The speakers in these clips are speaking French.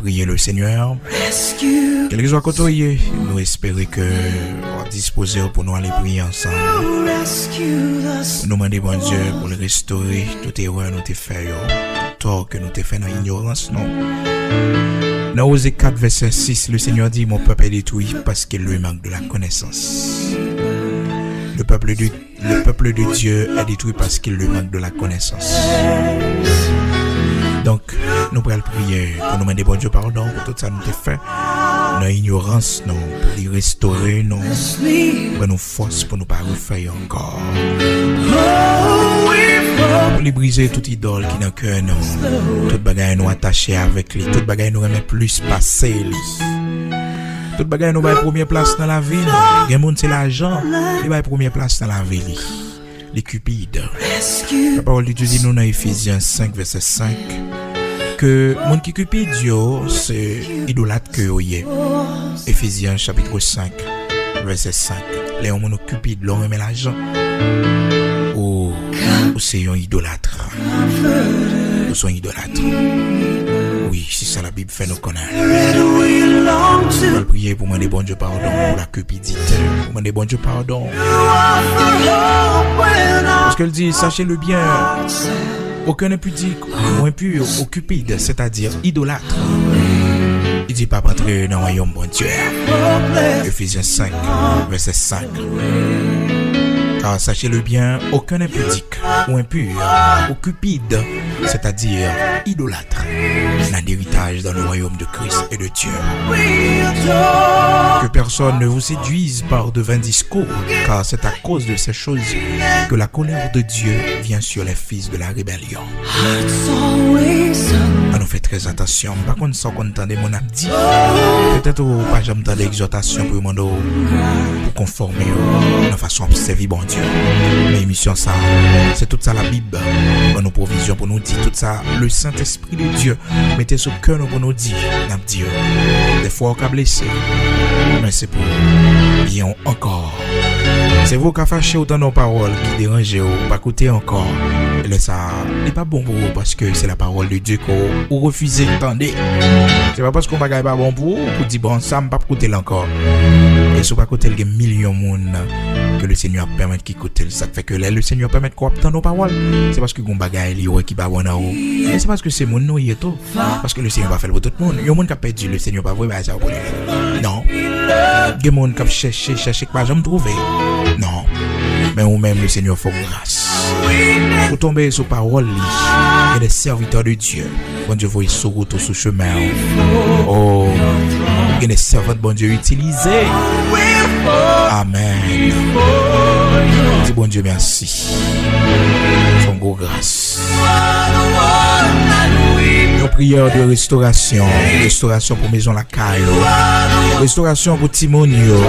prier le Seigneur. Quel que soit côté, nous espérons que vous disposez pour nous aller prier ensemble. Nous demandons bon Dieu pour le restaurer, toute erreur nous t'ai fait, tout tort que nous t'ai fait dans l'ignorance, non. Dans Osée 4, verset 6, le Seigneur dit, mon peuple est détruit parce qu'il lui manque de la connaissance. Le peuple de Dieu est détruit parce qu'il lui manque de la connaissance. Donc, nous pourrons prier pour nous demander bon Dieu pardon pour tout ça nous t'ai fait. Dans l'ignorance, non, pour les restaurer, non, pour nous force, pour nous pas refaire encore. Pour les briser toute idole qui n'a le cœur, non. Toute bagaille nous attacher avec lui, toute bagaille nous remet plus passer lui. Toute bagaille nous va première place dans la vie. Il y a monde c'est l'argent, il va première place dans la vie. Les cupides. La parole de Dieu dit nous dans Ephésiens 5 verset 5 que monde qui cupide Dieu c'est idolâtre que yoye. Ephésiens chapitre 5 verset 5. Les hommes cupides l'homme aime l'argent. Ou c'est un idolâtre. Ou sont idolâtres. Oui, c'est ça la Bible fait nous connaître. On va prier pour demander bon Dieu pardon pour la cupidité. Pour demander bon Dieu pardon. Parce qu'elle dit, sachez-le bien, aucun n'est pudique ou impur ou cupide, c'est-à-dire idolâtre. Il dit pas entrer dans le royaume bon Dieu. Ephésiens 5, verset 5. Car sachez-le bien, aucun n'est pudique ou impur ou cupide, c'est-à-dire idolâtre, n'a d'héritage dans le royaume de Christ et de Dieu. Que personne ne vous séduise par de vains discours, car c'est à cause de ces choses que la colère de Dieu vient sur les fils de la rébellion. On nous fait très attention. Par contre, sans qu'on entende mon âme dit, peut-être pas jamais entendre l'exhortation pour conformer de façon à servir bon Dieu. Mais émission ça, c'est tout ça la Bible. Dans nos provisions pour nous dire tout ça, le Saint-Esprit de Dieu mettez ce cœur pour nous dire, des fois on a blessé, mais c'est pour bien encore. C'est vous qui fâchez autant nos paroles qui dérangent ou pas écouter encore. Et là ça n'est pas bon pour vous parce que c'est la parole de Dieu qu'on vous refusez d'entendre. C'est pas parce qu'on va pas bon pour vous pour dire bon ça me pas écouter encore. Et si pas écouter les millions de monde que le Seigneur permet qu'il écoute, ça fait que le Seigneur permet qu'on entende nos paroles. C'est parce que gon bagaille li qui ba bon en haut. Et c'est parce que c'est mon nous y est tout. Parce que le Seigneur va faire pour tout le monde. Il y a monde qui a perdu le Seigneur pas vrai bah ça pour lui. Non. Il y a monde qui chercher pas jamais trouver. Non. Mais ou même le Seigneur fait grâce. Pour tomber sur parole li, il y a des serviteurs de Dieu. Bon Dieu voit sur route sur chemin. Oh, il y a des servants de bon Dieu utilisés. Amen. Dis bon Dieu merci. Son gros grâce. Nos prières de restauration. Restauration pour Maison La Caille. Restauration pour Timonio.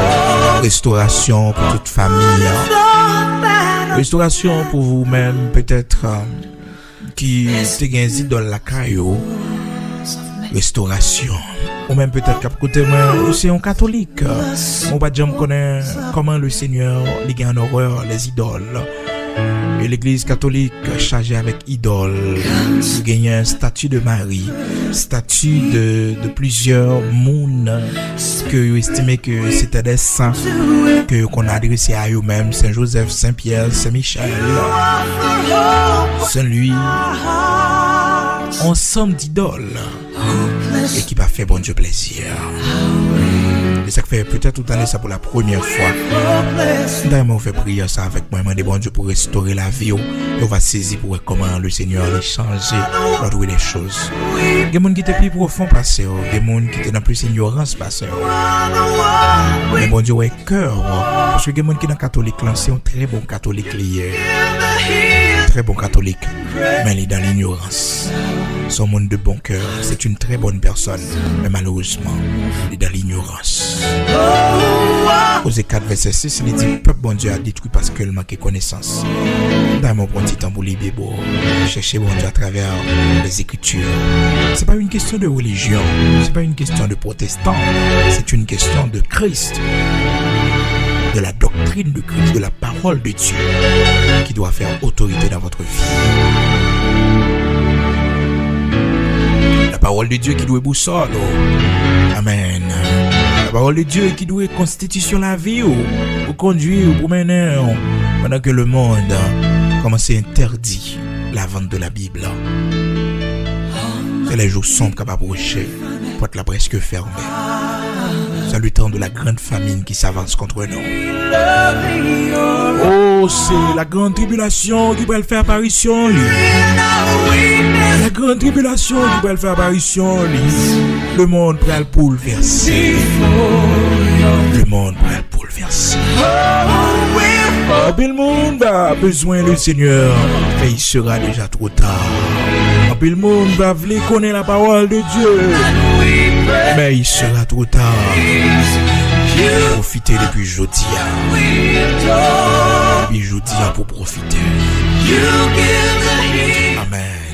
Restauration pour toute famille. Restauration pour vous-même peut-être qui te gagne dans la caille. Restauration. Ou même peut-être qu'à côté moi c'est un catholique. On va jamais connaître comment le Seigneur ligue en horreur les idoles. Et l'église catholique chargée avec idoles, il gagne un statut de Marie, statut de plusieurs mondes que estimé que c'était des saints que qu'on a adressé à eux-mêmes, Saint Joseph, Saint Pierre, Saint Michel, Saint Louis, ensemble d'idoles et qui va faire bon Dieu plaisir. Et ça fait peut-être tout année ça pour la première fois. D'ailleurs, on fait prier ça avec moi, demander bon Dieu pour restaurer la vie. Et on va saisir pour voir comment le Seigneur a changé, retrouver les choses. Il y a des gens qui étaient plus profonds passés, il y a des gens qui étaient dans plus ignorance passés. Mais bon Dieu, ouais, cœur. Parce que il y a des gens qui sont catholiques, c'est un très bon catholique lié. Très bon catholique, mais il est dans l'ignorance. Son monde de bon cœur, c'est une très bonne personne, mais malheureusement, il est dans l'ignorance. Osée 4, verset 6, il dit, peuple bon Dieu a détruit parce qu'il manque de connaissance. Dans mon petit temps pour les bébés, chercher bon Dieu à travers les Écritures. C'est pas une question de religion, c'est pas une question de protestant, c'est une question de Christ. De la doctrine de Christ, de la parole de Dieu qui doit faire autorité dans votre vie. La parole de Dieu qui doit boussole. Amen. La parole de Dieu qui doit constituer la vie pour conduire, pour mener. Pendant que le monde commence à interdire la vente de la Bible. C'est les jours sombres qui approcher, porte la presque fermée. C'est le temps de la grande famine qui s'avance contre nous. Oh, c'est la grande tribulation qui va le faire apparition. La grande tribulation qui va le faire apparition. Le monde va le bouleverser. Le monde va le bouleverser. Le monde a besoin du Seigneur, mais il sera déjà trop tard. Le monde va vouloir connaître la parole de Dieu, mais il sera trop tard. Profitez depuis jeudi. Depuis jeudi pour profiter. Amen.